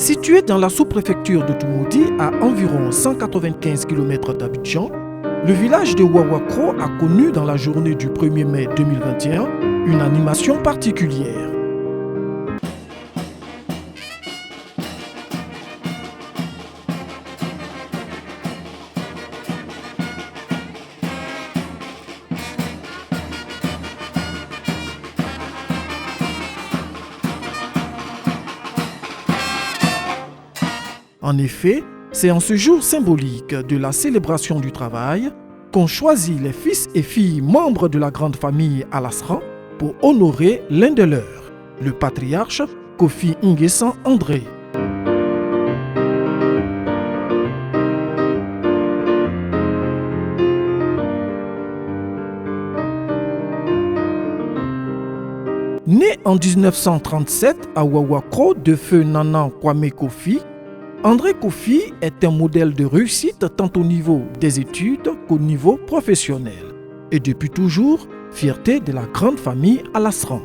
Situé dans la sous-préfecture de Toumoudi, à environ 195 km d'Abidjan, le village de Wawakro a connu dans la journée du 1er mai 2021 une animation particulière. En effet, c'est en ce jour symbolique de la célébration du travail qu'on choisit les fils et filles membres de la grande famille Alasran pour honorer l'un de leurs, le patriarche Kofi Nguessan André. Né en 1937 à Wawakro de feu Nana Kwame Kofi, André Kofi est un modèle de réussite tant au niveau des études qu'au niveau professionnel et depuis toujours, fierté de la grande famille Alasran.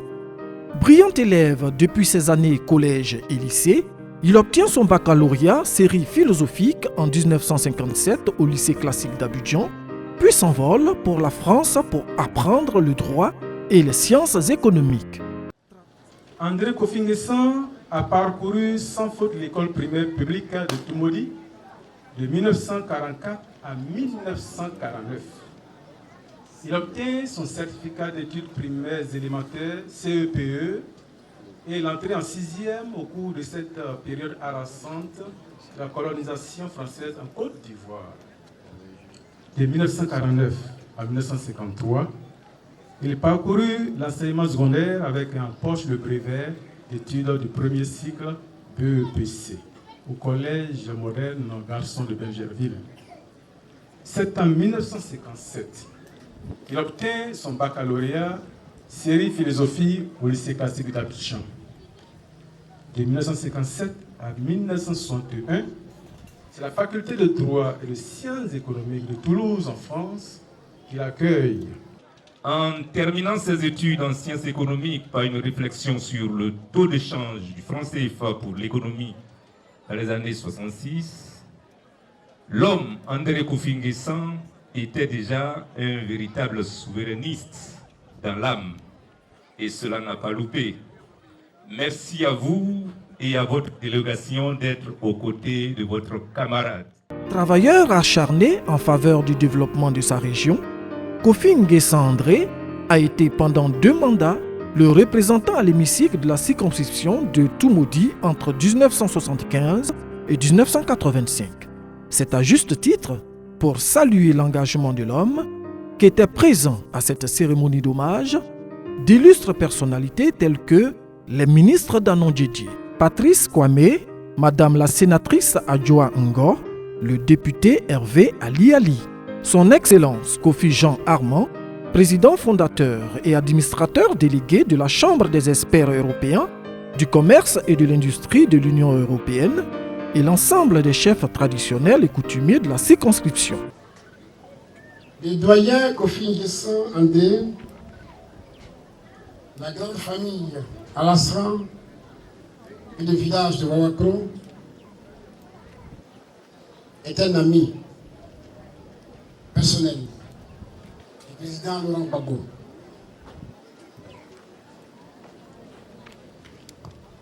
Brillant élève depuis ses années collège et lycée, il obtient son baccalauréat série philosophique en 1957 au lycée classique d'Abidjan, puis s'envole pour la France pour apprendre le droit et les sciences économiques. André Kofi Nguessan a parcouru sans faute l'école primaire publique de Toumoudi de 1944 à 1949. Il obtient son certificat d'études primaires élémentaires CEPE et l'entrée en sixième au cours de cette période harassante de la colonisation française en Côte d'Ivoire. De 1949 à 1953, il parcourut l'enseignement secondaire avec un poche de brevet d'études du premier cycle BEPC au collège moderne Garçon de Bergerville. C'est en 1957 qu'il obtint son baccalauréat série philosophie au lycée classique d'Abidjan. De 1957 à 1961, c'est la faculté de droit et de sciences économiques de Toulouse en France qui l'accueille. En terminant ses études en sciences économiques par une réflexion sur le taux d'échange du franc CFA pour l'économie dans les années 66, l'homme André Kofi Nguessan était déjà un véritable souverainiste dans l'âme et cela n'a pas loupé. Merci à vous et à votre délégation d'être aux côtés de votre camarade. Travailleur acharné en faveur du développement de sa région, Kofi Nguessan André a été pendant 2 mandats le représentant à l'hémicycle de la circonscription de Toumoudi entre 1975 et 1985. C'est à juste titre pour saluer l'engagement de l'homme qu'étaient présents à cette cérémonie d'hommage d'illustres personnalités telles que les ministres d'Anon Djedje, Patrice Kwame, Madame la sénatrice Adjoa Ngo, le député Hervé Ali Ali, Son Excellence Kofi Jean Armand, président fondateur et administrateur délégué de la Chambre des experts européens, du commerce et de l'industrie de l'Union européenne, et l'ensemble des chefs traditionnels et coutumiers de la circonscription. Les doyens Kofi Nguessan André, la grande famille Alasran et le village de Wawakro est un ami personnel du président Laurent Gbagbo.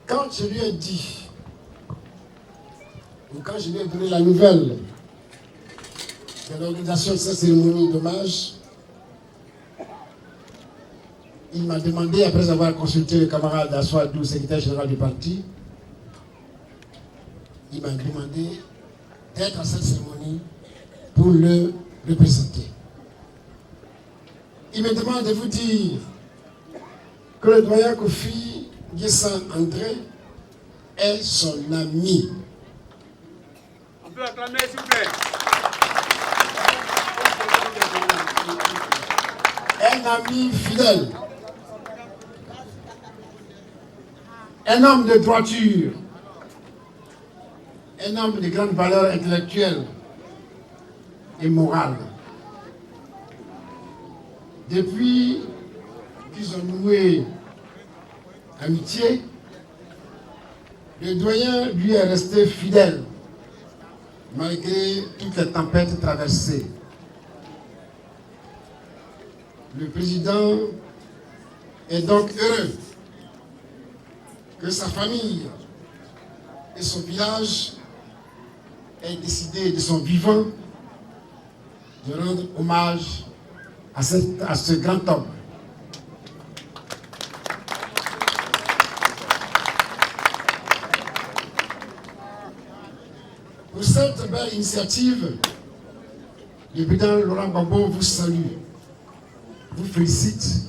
Quand je lui ai dit, ou quand je lui ai donné la nouvelle de l'organisation de cette cérémonie d'hommage, il m'a demandé, après avoir consulté le camarade Aswadou, secrétaire général du parti, il m'a demandé d'être à cette cérémonie pour le représenter. Il me demande de vous dire que le doyen Kofi Nguessan André est son ami. On peut acclamer, s'il vous plaît. Un ami fidèle, un homme de droiture, un homme de grande valeur intellectuelle et morale. Depuis qu'ils ont noué amitié, Le doyen lui est resté fidèle malgré toutes les tempêtes traversées. Le président est donc heureux que sa famille et son village aient décidé de son vivant de rendre hommage à ce grand homme. Pour cette belle initiative, le président Laurent Gbagbo vous salue, vous félicite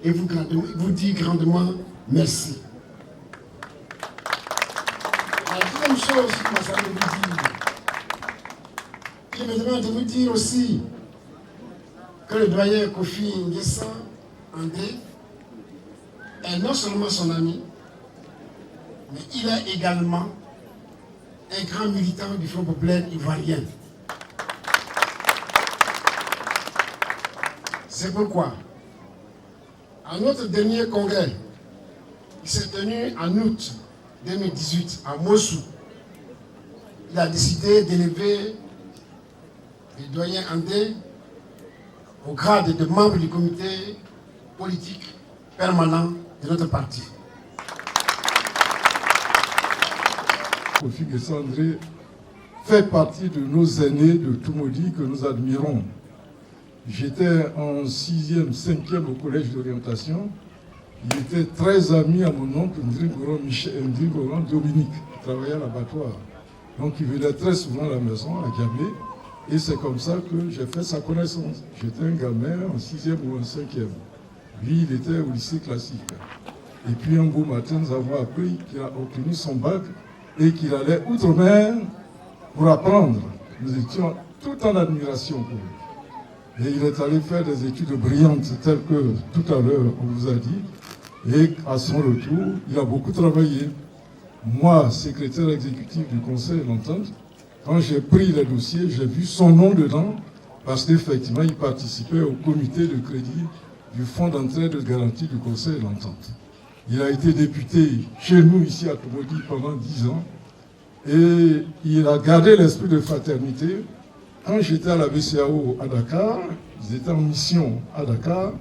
et vous dit grandement merci. La deuxième chose qu'il m'a semblé vous dire, il me demande de vous dire aussi que le doyen Kofi Nguessan André est non seulement son ami, mais il est également un grand militant du Front populaire ivoirien. C'est pourquoi, à notre dernier congrès, qui s'est tenu en août 2018 à Mossou, il a décidé d'élever le doyen André au grade de membre du comité politique permanent de notre parti. Kofi Nguessan André fait partie de nos aînés de Tumodi que nous admirons. J'étais en 6e, 5e au collège d'orientation. Il était très ami à mon oncle Ndringoran Dominique, qui travaillait à l'abattoir. Donc il venait très souvent à la maison, à Gamé, et c'est comme ça que j'ai fait sa connaissance. J'étais un gamin en 6e ou en 5e. Lui, il était au lycée classique. Et puis un beau matin, nous avons appris qu'il a obtenu son bac et qu'il allait outre-mer pour apprendre. Nous étions tout en admiration pour lui. Et il est allé faire des études brillantes, telles que tout à l'heure on vous a dit. Et à son retour, il a beaucoup travaillé. Moi, secrétaire exécutif du Conseil de l'Entente, quand j'ai pris les dossiers, j'ai vu son nom dedans, parce qu'effectivement, il participait au comité de crédit du Fonds d'entraide et de garantie du Conseil de l'Entente. Il a été député chez nous, ici à Tumodi, pendant 10 ans. Et il a gardé l'esprit de fraternité. Quand j'étais à la BCAO à Dakar, ils étaient en mission à Dakar,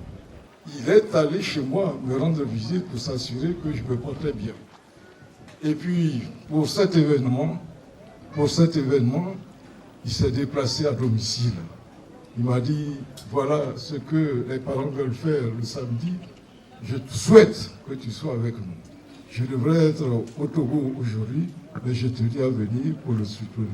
il est allé chez moi me rendre visite pour s'assurer que je me portais bien. Et puis, pour cet événement, il s'est déplacé à domicile. Il m'a dit, voilà ce que les parents veulent faire le samedi. Je souhaite que tu sois avec nous. Je devrais être au Togo aujourd'hui, mais je te dis à venir pour le soutenir.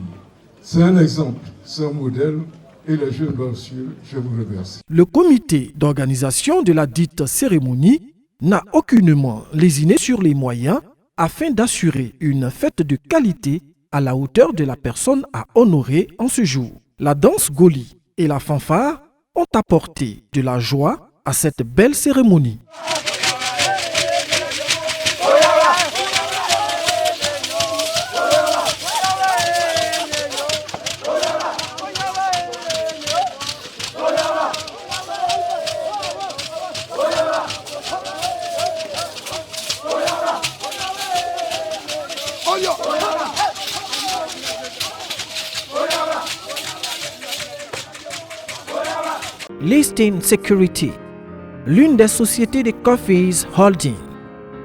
C'est un exemple, c'est un modèle, et les jeunes doivent suivre. Je vous remercie. Le comité d'organisation de la dite cérémonie n'a aucunement lésiné sur les moyens afin d'assurer une fête de qualité à la hauteur de la personne à honorer en ce jour. La danse Goli et la fanfare ont apporté de la joie à cette belle cérémonie. L'Eastern Security, l'une des sociétés de Coffees Holding,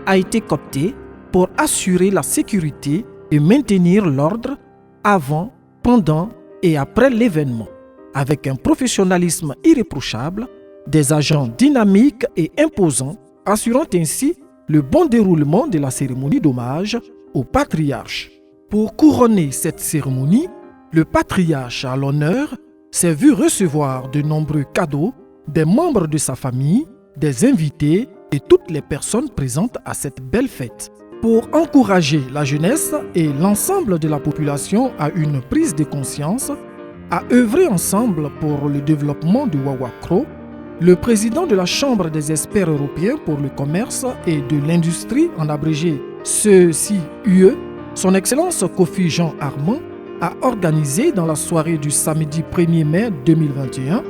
a été cooptée pour assurer la sécurité et maintenir l'ordre avant, pendant et après l'événement, avec un professionnalisme irréprochable, des agents dynamiques et imposants, assurant ainsi le bon déroulement de la cérémonie d'hommage au patriarche. Pour couronner cette cérémonie, le patriarche à l'honneur s'est vu recevoir de nombreux cadeaux des membres de sa famille, des invités et toutes les personnes présentes à cette belle fête. Pour encourager la jeunesse et l'ensemble de la population à une prise de conscience, à œuvrer ensemble pour le développement du Wawakro, le président de la Chambre des experts européens pour le commerce et de l'industrie, en abrégé CECIUE, son Excellence Kofi Jean Armand, a organisé dans la soirée du samedi 1er mai 2021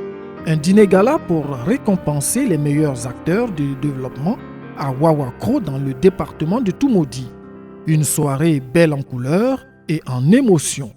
un dîner gala pour récompenser les meilleurs acteurs du développement à Wawakro dans le département de Tumodi. Une soirée belle en couleurs et en émotions.